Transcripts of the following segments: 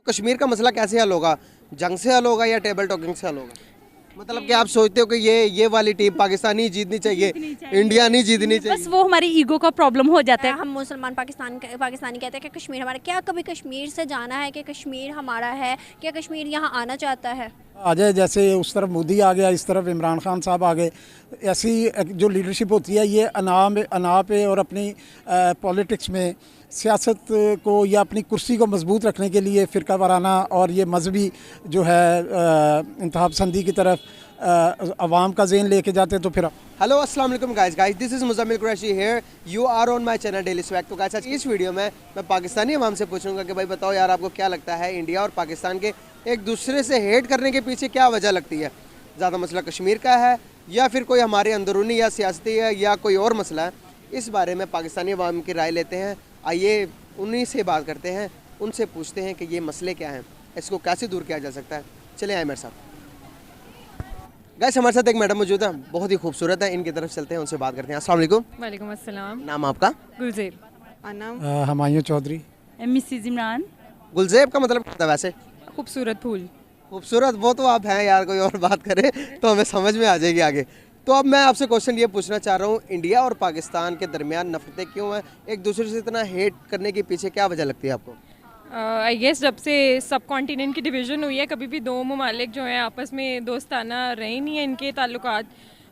कश्मीर का मसला कैसे हल होगा? जंग से हल होगा या टेबल टॉकिंग से हल होगा? मतलब कि आप सोचते हो कि ये वाली टीम पाकिस्तानी जीतनी चाहिए, इंडिया नहीं जीतनी बस चाहिए? वो हमारी ईगो का प्रॉब्लम हो जाता है। हम मुसलमान पाकिस्तानी कहते हैं कि कश्मीर हमारा, क्या कभी कश्मीर से जाना है कि कश्मीर हमारा है, क्या कश्मीर यहाँ आना चाहता है? आ जाए, जैसे उस तरफ मोदी आ गया, इस तरफ इमरान खान साहब आ गए। ऐसी जो लीडरशिप होती है ये अना पे और अपनी पॉलिटिक्स में सियासत को या अपनी कुर्सी को मजबूत रखने के लिए फ़िरका वाराना और ये मजहबी जो है इंतहा पसंदी की तरफ अवाम का ज़हन लेके जाते हैं। तो फिर हेलो अस्सलाम वालेकुम guys, this is Muzammil Qureshi here, you are on my channel Daily Swag. तो गाइस आज इस वीडियो में मैं पाकिस्तानी अवाम से पूछूंगा कि भाई बताओ यार, आपको क्या लगता है इंडिया और पाकिस्तान के एक दूसरे से हेट करने के पीछे क्या वजह लगती है? ज़्यादा मसला कश्मीर का है या फिर कोई हमारे अंदरूनी या सियासती है या कोई और मसला है? इस बारे में पाकिस्तानी अवाम की राय लेते हैं। आइए उन्हीं से बात करते हैं, उनसे पूछते हैं कि ये मसले क्या हैं, इसको कैसे दूर किया जा सकता है। चले आए मेरे साथ। गाइस हमारे साथ एक मैडम मौजूद है, बहुत ही खूबसूरत है, इनकी तरफ चलते हैं, उनसे बात करते हैं। अस्सलाम वालेकुम। वालेकुम अस्सलाम। नाम आपका? गुलजेब। नाम हुमायूं चौधरी। मिसेज इमरान। गुलजेब का मतलब क्या होता है वैसे? खूबसूरत फूल। खूबसूरत वो तो आप हैं यार, कोई और बात करे तो हमें समझ में आ जाएगी आगे। तो अब मैं आपसे क्वेश्चन ये पूछना चाह रहा हूँ, इंडिया और पाकिस्तान के दरमियान नफरतें क्यों हैं? एक दूसरे से इतना हेट करने के पीछे क्या वजह लगती है आपको? आई गेस जब से सब कॉन्टिनेंट की डिवीज़न हुई है, कभी भी दो ममालिक जो हैं आपस में दोस्ताना रहे नहीं हैं इनके ताल्लुकात।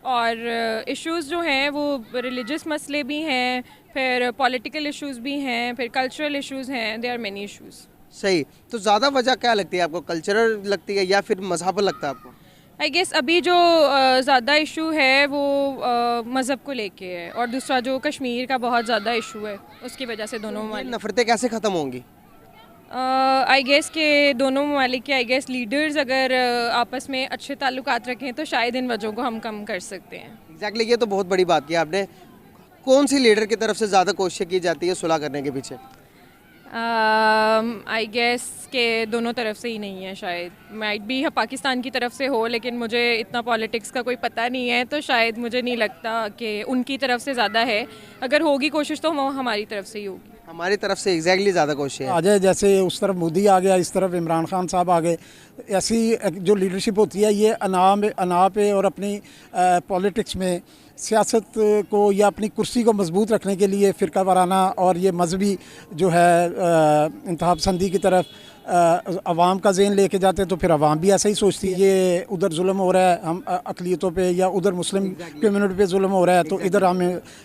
और इश्यूज़ जो हैं वो रिलीजियस मसले भी हैं, फिर पॉलिटिकल इश्यूज़ भी हैं, फिर कल्चरल इश्यूज़ हैं, देयर आर मेनी इश्यूज़। सही। तो ज़्यादा वजह क्या लगती है आपको, कल्चरल लगती है या फिर मजहब लगता है आपको? आई गेस अभी जो ज़्यादा इशू है वो मज़हब को लेके है, और दूसरा जो कश्मीर का बहुत ज़्यादा इशू है उसकी वजह से दोनों ये ममालिक नफरतें कैसे ख़त्म होंगी? आई गेस के दोनों ममालिक के आई गेस लीडर्स अगर आपस में अच्छे ताल्लुकात रखें तो शायद इन वजहों को हम कम कर सकते हैं। एग्जैक्टली, ये तो बहुत बड़ी बात की आपने। कौन सी लीडर की तरफ से ज़्यादा कोशिश की जाती है सुलह करने के पीछे? आई गेस के दोनों तरफ से ही नहीं है, शायद माइट भी पाकिस्तान की तरफ से हो, लेकिन मुझे इतना पॉलिटिक्स का कोई पता नहीं है, तो शायद मुझे नहीं लगता कि उनकी तरफ से ज़्यादा है। अगर होगी कोशिश तो हमारी तरफ से ही होगी। हमारी तरफ से एग्जैक्टली ज़्यादा कोशिश है। आ जाए, जैसे उस तरफ मोदी आ गया, इस तरफ इमरान खान साहब आ गए। ऐसी जो लीडरशिप होती है ये अना पे और अपनी पॉलिटिक्स में सियासत को या अपनी कुर्सी को मजबूत रखने के लिए फ़िरका वाराना और ये मजहबी जो है इंतहा पसंदी की तरफ अवाम का ज़हन लेके जाते हैं। तो फिर अवाम भी ऐसा ही सोचती है, ये उधर जुल्म हो रहा है हम अक़लियतों पे, या उधर मुस्लिम कम्युनिटी पे जुल्म हो रहा है तो इधर हम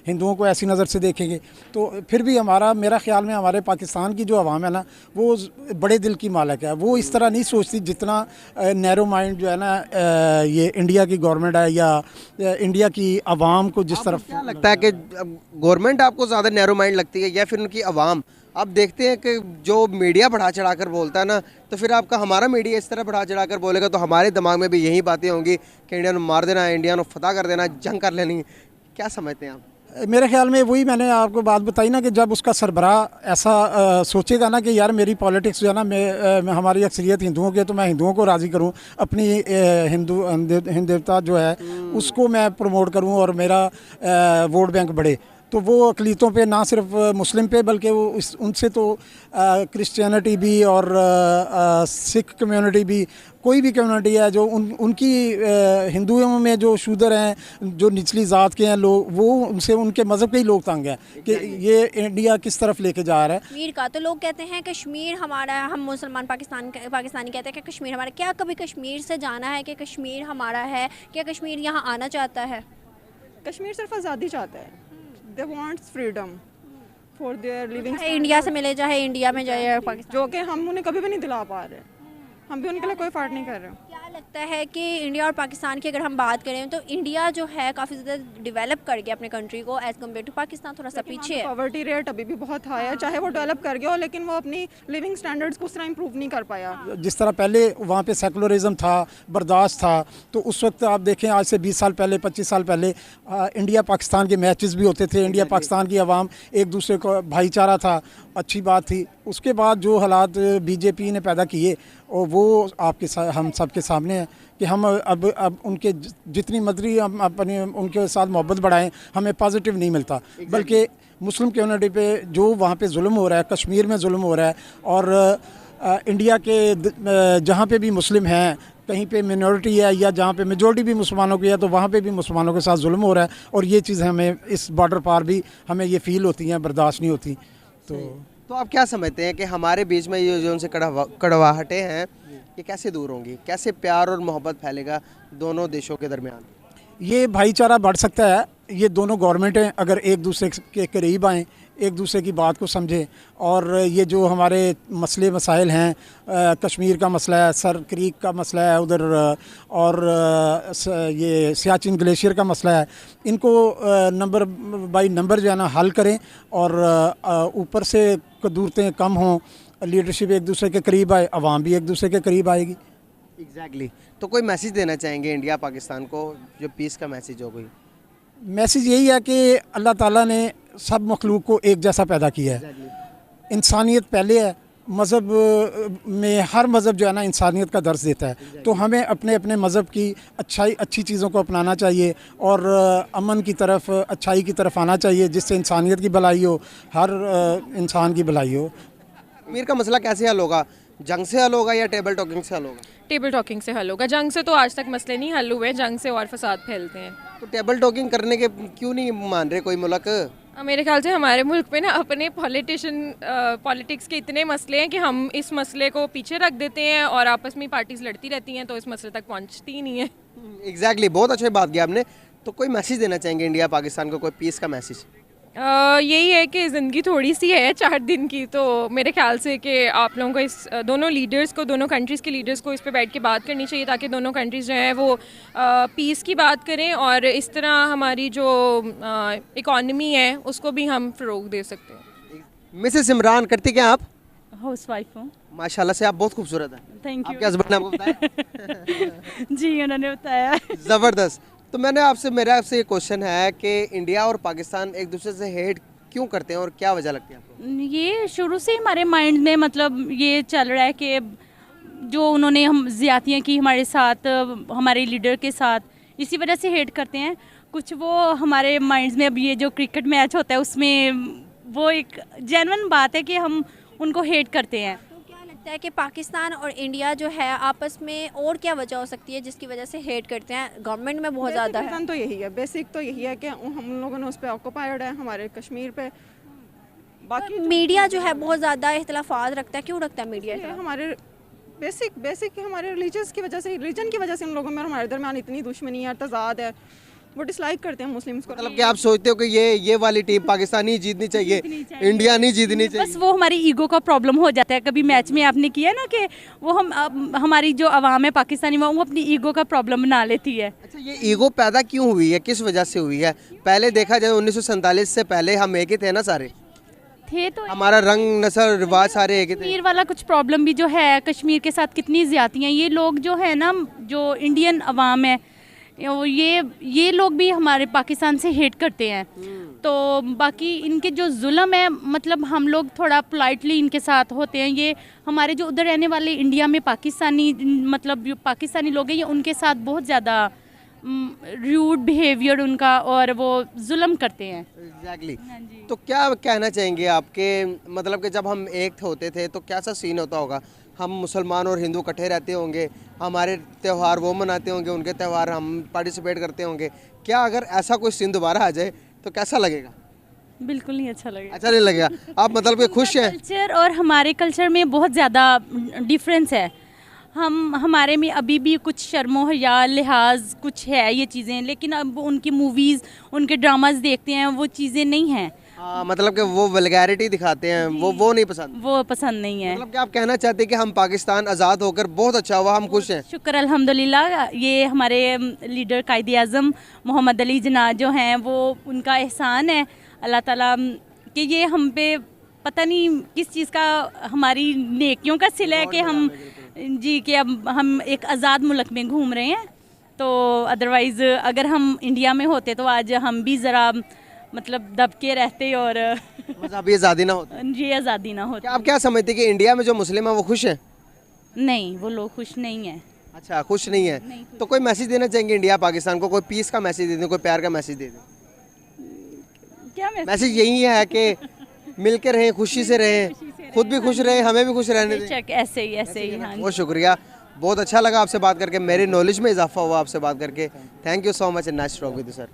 हिंदुओं को ऐसी नज़र से देखेंगे। तो फिर भी मेरा ख्याल में हमारे पाकिस्तान की जो अवाम है ना, वो बड़े दिल की मालिक है। वो इस तरह नहीं सोचती जितना नैरो माइंड जो है ना ये इंडिया की गवर्नमेंट है या इंडिया की अवाम को जिस तरफ क्या लगता है कि गवर्नमेंट आपको ज़्यादा नैरो माइंड लगती है या फिर उनकी आवाम? आप देखते हैं कि जो मीडिया बढ़ा चढ़ा कर बोलता है ना, तो फिर आपका हमारा मीडिया इस तरह बढ़ा चढ़ा कर बोलेगा तो हमारे दिमाग में भी यही बातें होंगी कि इंडिया को मार देना, इंडिया को फतह कर देना, जंग कर लेनी। क्या समझते हैं आप? मेरे ख्याल में वही मैंने आपको बात बताई ना कि जब उसका सरबराह ऐसा सोचेगा ना कि यार मेरी पॉलिटिक्स जो है ना, मैं हमारी अक्सरियत हिंदुओं की है तो मैं हिंदुओं को राज़ी करूं, अपनी हिंदू देवता जो है उसको मैं प्रमोट करूं और मेरा वोट बैंक बढ़े, तो वो अक़लियतों पे ना सिर्फ मुस्लिम पे बल्कि वो उनसे तो क्रिश्चियनिटी भी और सिख कम्युनिटी भी, कोई भी कम्युनिटी है जो उनकी हिंदुओं में जो शूदर हैं, जो निचली ज़ात के हैं लोग, वो उनसे उनके मज़हब के ही लोग तंग हैं कि ये इंडिया किस तरफ लेके जा रहा है। कश्मीर का तो लोग कहते हैं कश्मीर हमारा है, हम मुसलमान पाकिस्तानी कहते हैं कि कश्मीर हमारा, क्या कभी कश्मीर से जाना है कि कश्मीर हमारा है, क्या कश्मीर यहाँ आना चाहता है? कश्मीर सिर्फ आज़ादी चाहता है। दे wants freedom for their living. India से मिले, चाहे इंडिया में जाए पाकिस्तान, जो कि हम उन्हें कभी भी नहीं दिला पा रहे, हम भी उनके लिए कोई फाइट नहीं कर रहे। क्या लगता है कि इंडिया और पाकिस्तान की अगर हम बात करें तो इंडिया जो है काफ़ी ज़्यादा डेवलप कर गया अपने कंट्री को एज़ कम्पेयर टू पाकिस्तान, थोड़ा सा पीछे है। पॉवर्टी रेट अभी भी बहुत हाई है, चाहे वो डेवलप कर गया हो लेकिन वो अपनी लिविंग स्टैंडर्ड्स को उस तरह इंप्रूव नहीं कर पाया। जिस तरह पहले वहाँ पे सेकुलरिज्म था, बर्दाश्त था, तो उस वक्त आप देखें आज से 20 साल पहले 25 साल पहले इंडिया पाकिस्तान के मैचेस भी होते थे, इंडिया पाकिस्तान की आवाम एक दूसरे को भाईचारा था, अच्छी बात थी। उसके बाद जो हालात बीजेपी ने पैदा किए और वो हम सब के सामने है कि हम अब उनके जितनी मर्जी हम अपने उनके साथ मोहब्बत बढ़ाएं, हमें पॉजिटिव नहीं मिलता, बल्कि मुस्लिम कम्युनिटी पे जो वहाँ पे जुल्म हो रहा है, कश्मीर में जुल्म हो रहा है और इंडिया के जहाँ पे भी मुस्लिम हैं, कहीं पे मिनॉरिटी है या जहाँ पे मेजॉरिटी भी मुसलमानों की है, तो वहाँ पे भी मुसलमानों के साथ जुल्म हो रहा है। और ये चीज़ हमें इस बॉर्डर पार भी हमें ये फ़ील होती हैं, बर्दाश्त नहीं होती। तो आप क्या समझते हैं कि हमारे बीच में ये जो उनसे कड़वाहटें हैं ये कैसे दूर होंगी, कैसे प्यार और मोहब्बत फैलेगा दोनों देशों के दरमियान? ये भाईचारा बढ़ सकता है, ये दोनों गवर्नमेंटें अगर एक दूसरे के करीब आएँ, एक दूसरे की बात को समझें। और ये जो हमारे मसले मसाइल हैं, कश्मीर का मसला है, सर क्रीक का मसला है उधर, और ये सियाचिन ग्लेशियर का मसला है, इनको नंबर बाई नंबर जो है ना हल करें। और ऊपर से कदूरतें कम हों, लीडरशिप एक दूसरे के करीब आए, अवाम भी एक दूसरे के करीब आएगी। एग्जैक्टली तो कोई मैसेज देना चाहेंगे इंडिया पाकिस्तान को, जो पीस का मैसेज हो? कोई मैसेज यही है कि अल्लाह ताला ने सब मखलूक को एक जैसा पैदा किया है। इंसानियत पहले है। मज़हब में हर मज़हब जो है ना इंसानियत का दर्स देता है। तो हमें अपने अपने मज़हब की अच्छी चीज़ों को अपनाना चाहिए और अमन की तरफ, अच्छाई की तरफ आना चाहिए, जिससे इंसानियत की भलाई हो, हर इंसान की भलाई हो। कश्मीर का मसला कैसे हल होगा? जंग से हल होगा या टेबल टॉकिंग से हल होगा? टेबल टॉकिंग से हल होगा। जंग से तो आज तक मसले नहीं हल हुए, जंग से और फसाद फैलते हैं। तो टेबल टॉकिंग करने के क्यों नहीं मान रहे कोई मुल्क? मेरे ख्याल से हमारे मुल्क में ना अपने पॉलिटिक्स के इतने मसले हैं कि हम इस मसले को पीछे रख देते हैं और आपस में पार्टीज लड़ती रहती हैं, तो इस मसले तक पहुंचती ही नहीं है। एग्जैक्टली बहुत अच्छी बात की आपने। तो कोई मैसेज देना चाहेंगे इंडिया पाकिस्तान को, कोई पीस का मैसेज? यही है कि ज़िंदगी थोड़ी सी है 4 दिन की, तो मेरे ख्याल से कि आप लोगों को इस दोनों लीडर्स को, दोनों कंट्रीज़ के लीडर्स को इस पे बैठ के बात करनी चाहिए, ताकि दोनों कंट्रीज़ जो हैं वो पीस की बात करें और इस तरह हमारी जो इकॉनमी है उसको भी हम फ़रोग दे सकते हैं। मिसेस इमरान, करती क्या आप? हाउस वाइफ हूँ। माशाल्लाह से आप बहुत खूबसूरत हैं। थैंक आपके यू। हस्बैंड ने आपको बताया? जी उन्होंने बताया। ज़बरदस्त। तो मेरा आपसे ये क्वेश्चन है कि इंडिया और पाकिस्तान एक दूसरे से हेट क्यों करते हैं और क्या वजह लगती है आपको? ये शुरू से ही हमारे माइंड में मतलब ये चल रहा है कि जो उन्होंने हम ज़्यादतियाँ की हमारे साथ, हमारे लीडर के साथ, इसी वजह से हेट करते हैं। कुछ वो हमारे माइंड्स में, अब ये जो क्रिकेट मैच होता है उसमें वो एक जेन्युइन बात है कि हम उनको हेट करते हैं। तो क्या लगता है कि पाकिस्तान और इंडिया जो है आपस में और क्या वजह हो सकती है जिसकी वजह से हेट करते हैं? गवर्नमेंट में बहुत ज़्यादा है। तो यही है, बेसिक तो यही है कि हम लोगों ने उस पर ऑक्यूपाइड है, हमारे कश्मीर पे। बाकी मीडिया जो है बहुत ज़्यादा इख्तलाफात रखता है। क्यों रखता है मीडिया? हमारे बेसिक हमारे रिलीजन की वजह से उन लोगों में और हमारे दरमियान इतनी दुश्मनी है, तजाद है, वो डिसलाइक करते हैं मुस्लिम्स को। मतलब कि आप सोचते हो कि ये वाली टीम पाकिस्तानी ही जीतनी चाहिए, इंडिया नहीं जीतनी चाहिए? बस वो हमारी ईगो का प्रॉब्लम हो जाता है। कभी मैच में आपने किया ना कि वो हमारी जो आवाम है पाकिस्तानी, वो अपनी ईगो का प्रॉब्लम बना लेती है। अच्छा, ये ईगो पैदा क्यों हुई है, किस वजह से हुई है? पहले देखा जाए 1947 से पहले हम एक ही थे ना, सारे थे तो हमारा रंग नस्ल रिवाज सारे एक ही थे। कश्मीर वाला कुछ प्रॉब्लम भी जो है, कश्मीर के साथ कितनी ज़्यादतियाँ, ये लोग जो है ना, जो इंडियन अवाम है, ये लोग भी हमारे पाकिस्तान से हेट करते हैं। तो बाकी इनके जो जुल्म है, मतलब हम लोग थोड़ा पोलाइटली इनके साथ होते हैं। ये हमारे जो उधर रहने वाले इंडिया में पाकिस्तानी, मतलब जो पाकिस्तानी लोग हैं, ये उनके साथ बहुत ज़्यादा रूड बिहेवियर उनका, और वो जुल्म करते हैं। एग्जैक्टली। तो क्या कहना चाहेंगे आपके, मतलब कि जब हम एक होते थे तो कैसा सीन होता होगा? हम मुसलमान और हिंदू इकट्ठे रहते होंगे, हमारे त्यौहार वो मनाते होंगे, उनके त्यौहार हम पार्टिसिपेट करते होंगे। क्या अगर ऐसा कोई सीन दोबारा आ जाए तो कैसा लगेगा? बिल्कुल नहीं अच्छा लगेगा। अच्छा नहीं लगेगा? आप मतलब कि खुश हैं? कल्चर और हमारे कल्चर में बहुत ज़्यादा डिफरेंस है। हमारे में अभी भी कुछ शर्मो हया लिहाज कुछ है ये चीज़ें, लेकिन अब उनकी मूवीज़, उनके ड्रामाज देखते हैं, वो चीज़ें नहीं हैं। मतलब कि वो वल्गैरिटी दिखाते हैं, वो नहीं पसंद? वो पसंद नहीं है। मतलब कि आप कहना चाहते हैं कि हम पाकिस्तान आज़ाद होकर बहुत अच्छा हुआ, हम खुश हैं? शुक्र अल्हम्दुलिल्लाह। ये हमारे लीडर कायद आज़म मोहम्मद अली जना जो हैं, वो उनका एहसान है अल्लाह ताला कि ये हम पे पता नहीं किस चीज़ का, हमारी नेकियों का सिला है कि हम जी, कि अब हम एक आज़ाद मुल्क में घूम रहे हैं। तो अदरवाइज़ अगर हम इंडिया में होते तो आज हम भी ज़रा मतलब दबके रहते और मज़हबी आज़ादी ना होती, ये आज़ादी ना होती। आप क्या समझते हैं कि इंडिया में जो मुस्लिम हैं वो खुश हैं? नहीं, वो लोग खुश नहीं हैं। अच्छा, खुश नहीं है। तो कोई मैसेज देना चाहेंगे इंडिया पाकिस्तान को, कोई पीस का मैसेज दे दें, कोई प्यार का मैसेज दे दें? क्या मैसेज यही है कि मिलकर रहें, खुशी से रहें, खुद भी खुश रहे, हमें भी खुश रहने दें। बेशक, ऐसे ही हाँ। बहुत शुक्रिया, बहुत अच्छा लगा आपसे बात करके, मेरी नॉलेज में इजाफा हुआ आपसे बात करके। Thank you so much and nice talk with you sir.